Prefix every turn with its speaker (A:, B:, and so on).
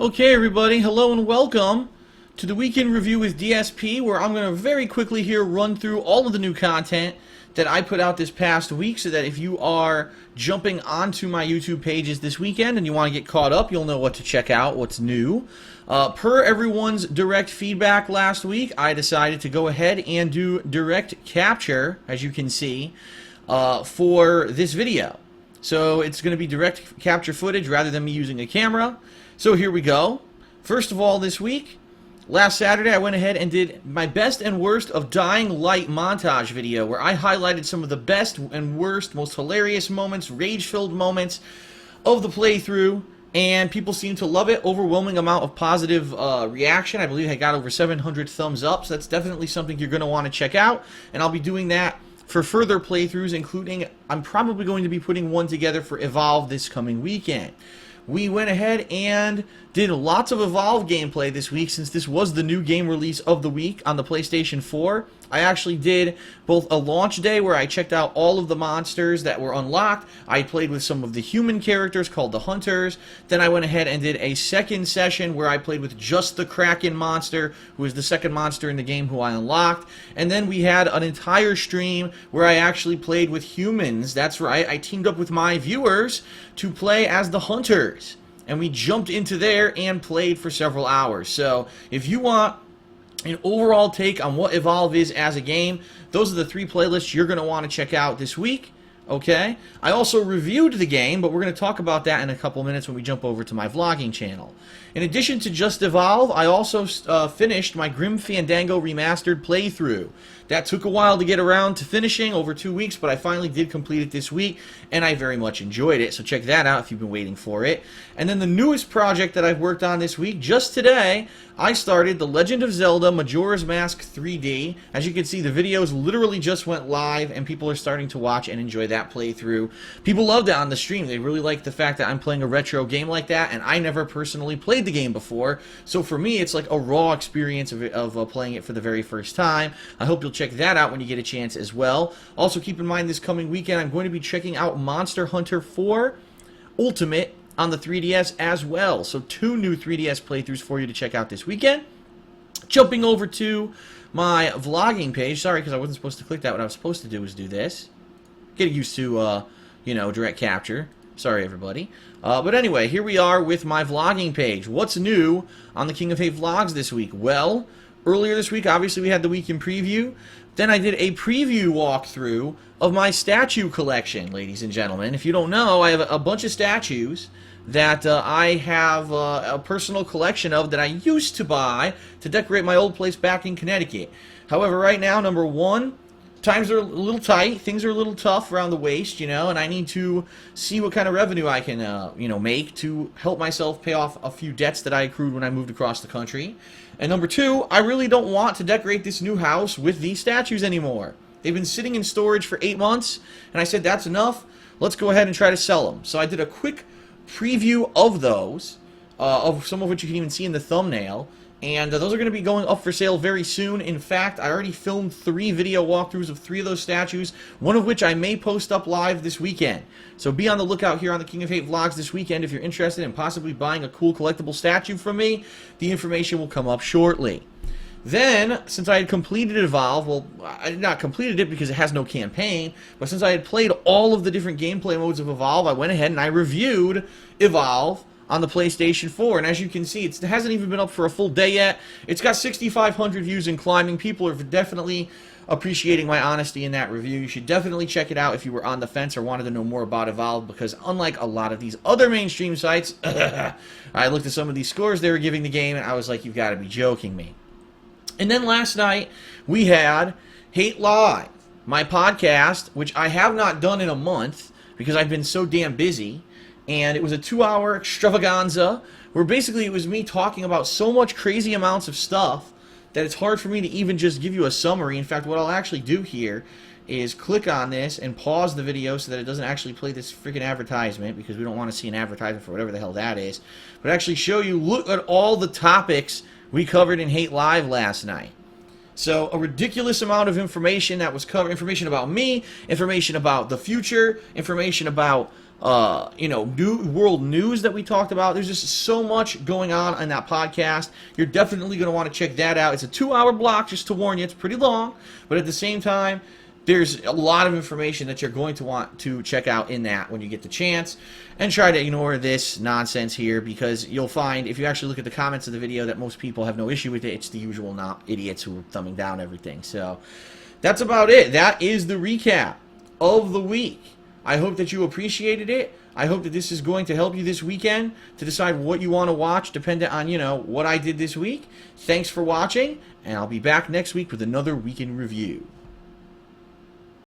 A: Okay, everybody, hello and welcome to the Weekend Review with DSP, where I'm going to very quickly here run through all of the new content that I put out this past week, so that if you are jumping onto my YouTube pages this weekend and you want to get caught up, you'll know what to check out, what's new. Per everyone's direct feedback last week, I decided to go ahead and do direct capture, as you can see, for this video. So it's going to be direct capture footage rather than me using a camera. So here we go. First of all, this week, last Saturday, I went ahead and did my best and worst of Dying Light montage video, where I highlighted some of the best and worst, most hilarious moments, rage-filled moments of the playthrough, and people seem to love it. Overwhelming amount of positive reaction. I believe I got over 700 thumbs up, so that's definitely something you're going to want to check out, and I'll be doing that for further playthroughs, including I'm probably going to be putting one together for Evolve this coming weekend. We went ahead and did lots of Evolve gameplay this week, since this was the new game release of the week on the PlayStation 4. I actually did both a launch day where I checked out all of the monsters that were unlocked. I played with some of the human characters called the Hunters. Then I went ahead and did a second session where I played with just the Kraken monster, who is the second monster in the game who I unlocked. And then we had an entire stream where I actually played with humans. That's right, I teamed up with my viewers to play as the Hunters. And we jumped into there and played for several hours. So if you want an overall take on what Evolve is as a game, those are the three playlists you're going to want to check out this week. Okay? I also reviewed the game, but we're going to talk about that in a couple minutes when we jump over to my vlogging channel. In addition to just Evolve, I also finished my Grim Fandango Remastered playthrough. That took a while to get around to finishing, over 2 weeks, but I finally did complete it this week, and I very much enjoyed it, so check that out if you've been waiting for it. And then the newest project that I've worked on this week, just today, I started The Legend of Zelda Majora's Mask 3D. As you can see, the videos literally just went live, and people are starting to watch and enjoy that playthrough. People loved it on the stream. They really like the fact that I'm playing a retro game like that, and I never personally played the game before, so for me, it's like a raw experience of playing it for the very first time. I hope you'll check that out when you get a chance as well. Also, keep in mind, this coming weekend, I'm going to be checking out Monster Hunter 4 Ultimate on the 3DS as well. So 2 new 3DS playthroughs for you to check out this weekend. Jumping over to my vlogging page. Sorry, because I wasn't supposed to click that. What I was supposed to do was do this. Get used to, you know, direct capture. Sorry, everybody. But anyway, here we are with my vlogging page. What's new on the King of Hate vlogs this week? Well, earlier this week, obviously, we had the weekend preview. Then I did a preview walkthrough of my statue collection, ladies and gentlemen. If you don't know, I have a bunch of statues that I have a personal collection of that I used to buy to decorate my old place back in Connecticut. However, right now, number one, times are a little tight, things are a little tough around the waist, you know, and I need to see what kind of revenue I can, you know, make to help myself pay off a few debts that I accrued when I moved across the country. And number two, I really don't want to decorate this new house with these statues anymore. They've been sitting in storage for 8 months, and I said, that's enough, let's go ahead and try to sell them. So I did a quick preview of those, of some of which you can even see in the thumbnail. And those are going to be going up for sale very soon. In fact, I already filmed 3 video walkthroughs of 3 of those statues, one of which I may post up live this weekend. So be on the lookout here on the King of Hate vlogs this weekend if you're interested in possibly buying a cool collectible statue from me. The information will come up shortly. Then, since I had completed Evolve, well, I did not completed it because it has no campaign, but since I had played all of the different gameplay modes of Evolve, I went ahead and I reviewed Evolve on the PlayStation 4, and as you can see, it hasn't even been up for a full day yet. It's got 6,500 views and climbing. People are definitely appreciating my honesty in that review. You should definitely check it out if you were on the fence or wanted to know more about Evolve, because unlike a lot of these other mainstream sites, I looked at some of these scores they were giving the game, and I was like, you've got to be joking me. And then last night, we had Hate Live, my podcast, which I have not done in a month because I've been so damn busy. And it was a 2-hour extravaganza where basically it was me talking about so much crazy amounts of stuff that it's hard for me to even just give you a summary. In fact, what I'll actually do here is click on this and pause the video so that it doesn't actually play this freaking advertisement, because we don't want to see an advertisement for whatever the hell that is, but actually show you, look at all the topics we covered in Hate Live last night. So a ridiculous amount of information that was covered. Information about me, information about the future, information about new world news that we talked about. There's just so much going on in that podcast. You're definitely going to want to check that out. It's a 2-hour block, just to warn you. It's pretty long, but at the same time, there's a lot of information that you're going to want to check out in that when you get the chance. And try to ignore this nonsense here, because you'll find, if you actually look at the comments of the video, that most people have no issue with it. It's the usual idiots who are thumbing down everything. So that's about it. That is the recap of the week. I hope that you appreciated it. I hope that this is going to help you this weekend to decide what you want to watch, depending on, what I did this week. Thanks for watching, and I'll be back next week with another weekend review.